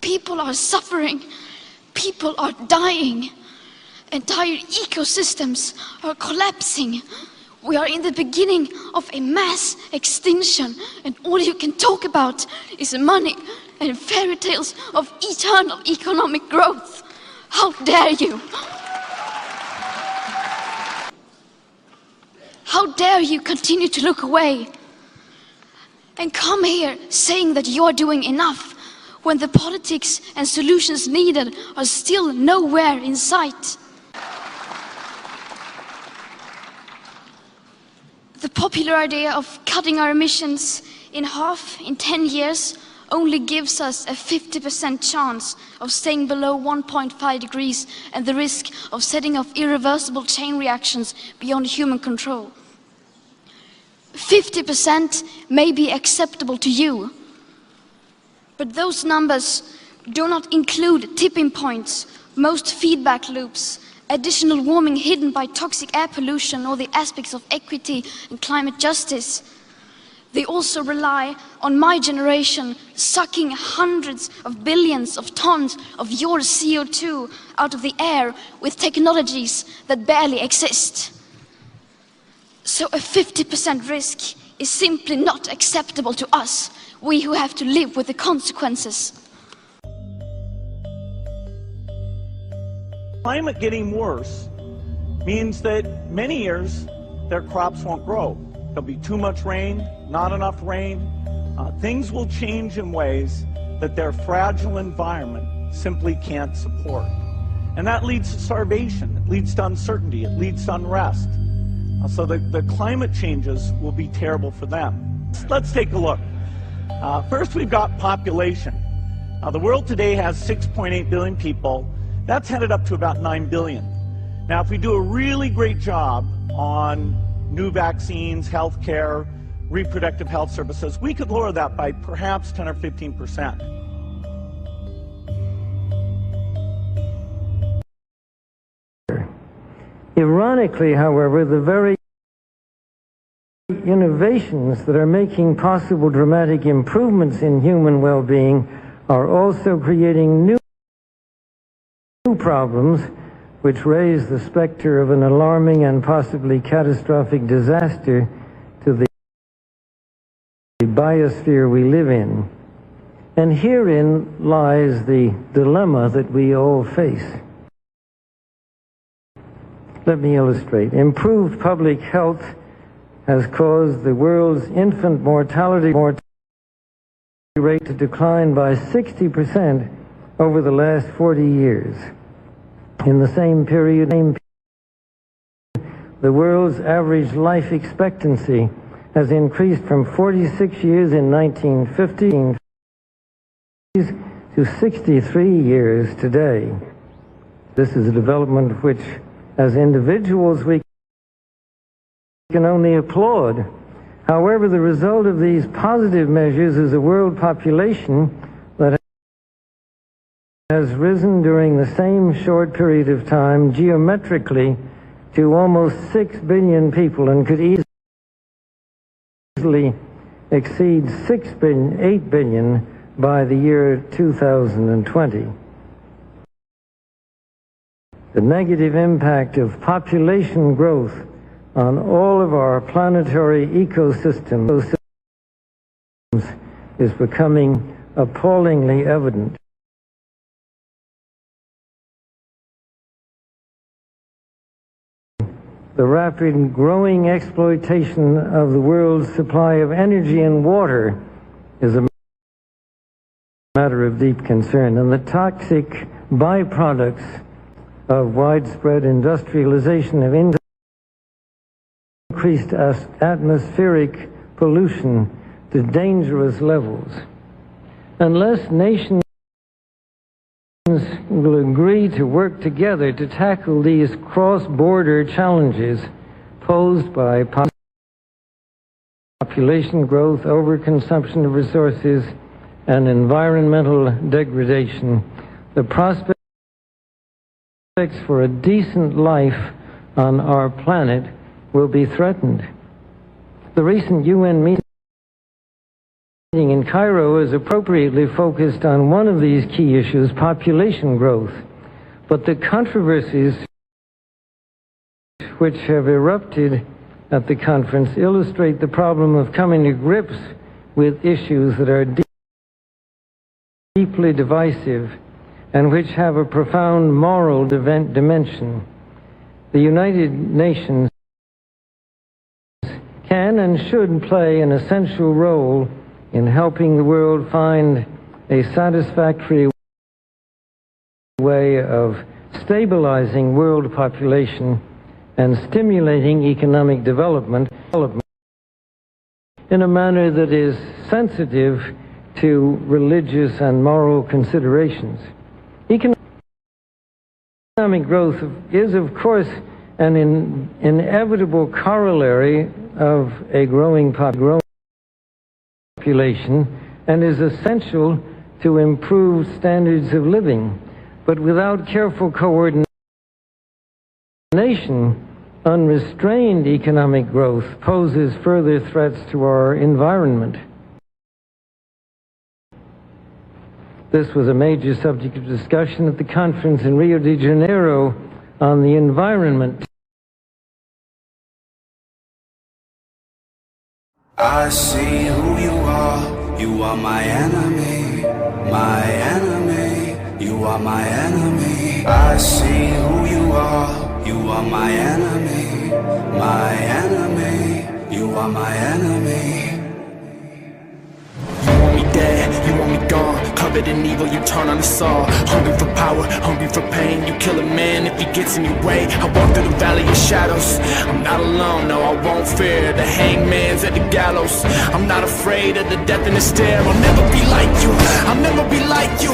People are suffering. People are dying. Entire ecosystems are collapsing. We are in the beginning of a mass extinction, and all you can talk about is money and fairy tales of eternal economic growth. How dare you? How dare you continue to look away and come here saying that you're doing enough when the politics and solutions needed are still nowhere in sight. The popular idea of cutting our emissions in half in 10 years only gives us a 50% chance of staying below 1.5 degrees and the risk of setting off irreversible chain reactions beyond human control. 50% may be acceptable to you, but those numbers do not include tipping points, most feedback loops, additional warming hidden by toxic air pollution, or the aspects of equity and climate justice. They also rely on my generation sucking hundreds of billions of tons of your CO2 out of the air with technologies that barely exist. So a 50% risk is simply not acceptable to us, we who have to live with the consequences. Climate getting worse means that many years their crops won't grow. There'll be too much rain, not enough rain. Things will change in ways that their fragile environment simply can't support. And that leads to starvation, it leads to uncertainty, it leads to unrest. So the climate changes will be terrible for them. Let's take a look. First, we've got population. The world today has 6.8 billion people. That's headed up to about 9 billion. Now, if we do a really great job on new vaccines, healthcare, reproductive health services, we could lower that by perhaps 10 or 15%. Ironically, however, the very innovations that are making possible dramatic improvements in human well-being are also creating new problems which raise the specter of an alarming and possibly catastrophic disaster to the biosphere we live in. And herein lies the dilemma that we all face. Let me illustrate. Improved public health has caused the world's infant mortality rate to decline by 60% over the last 40 years. In the same period, the world's average life expectancy has increased from 46 years in 1950 to 63 years today. This is a development which, as individuals, we can only applaud. However, the result of these positive measures is a world population that has risen during the same short period of time geometrically to almost 6 billion people and could easily exceed 8 billion by the year 2020. The negative impact of population growth on all of our planetary ecosystems is becoming appallingly evident. The rapid growing exploitation of the world's supply of energy and water is a matter of deep concern, and the toxic byproducts of widespread industrialization have increased atmospheric pollution to dangerous levels. Unless nations will agree to work together to tackle these cross-border challenges posed by population growth, overconsumption of resources, and environmental degradation, the prospects for a decent life on our planet will be threatened. The recent UN meeting in Cairo is appropriately focused on one of these key issues, population growth. But the controversies which have erupted at the conference illustrate the problem of coming to grips with issues that are deeply divisive and which have a profound moral dimension. The United Nations can and should play an essential role in helping the world find a satisfactory way of stabilizing world population and stimulating economic development in a manner that is sensitive to religious and moral considerations. Economic growth is, of course, an inevitable corollary of a growing population and is essential to improve standards of living. But without careful coordination, unrestrained economic growth poses further threats to our environment. This was a major subject of discussion at the conference in Rio de Janeiro on the environment. I see who you are my enemy, my enemy, you are my enemy. I see who you are my enemy, my enemy, you are my enemy. You want me dead, you want me gone, covered in evil, you turn on the saw. Hungry for power, hungry for pain, you kill a man if he gets in your way. I walk through the valley of shadows, I'm not alone, no I won't fear the hangman's at the gallows. I'm not afraid of the death in the stare, I'll never be like you, I'll never be like you.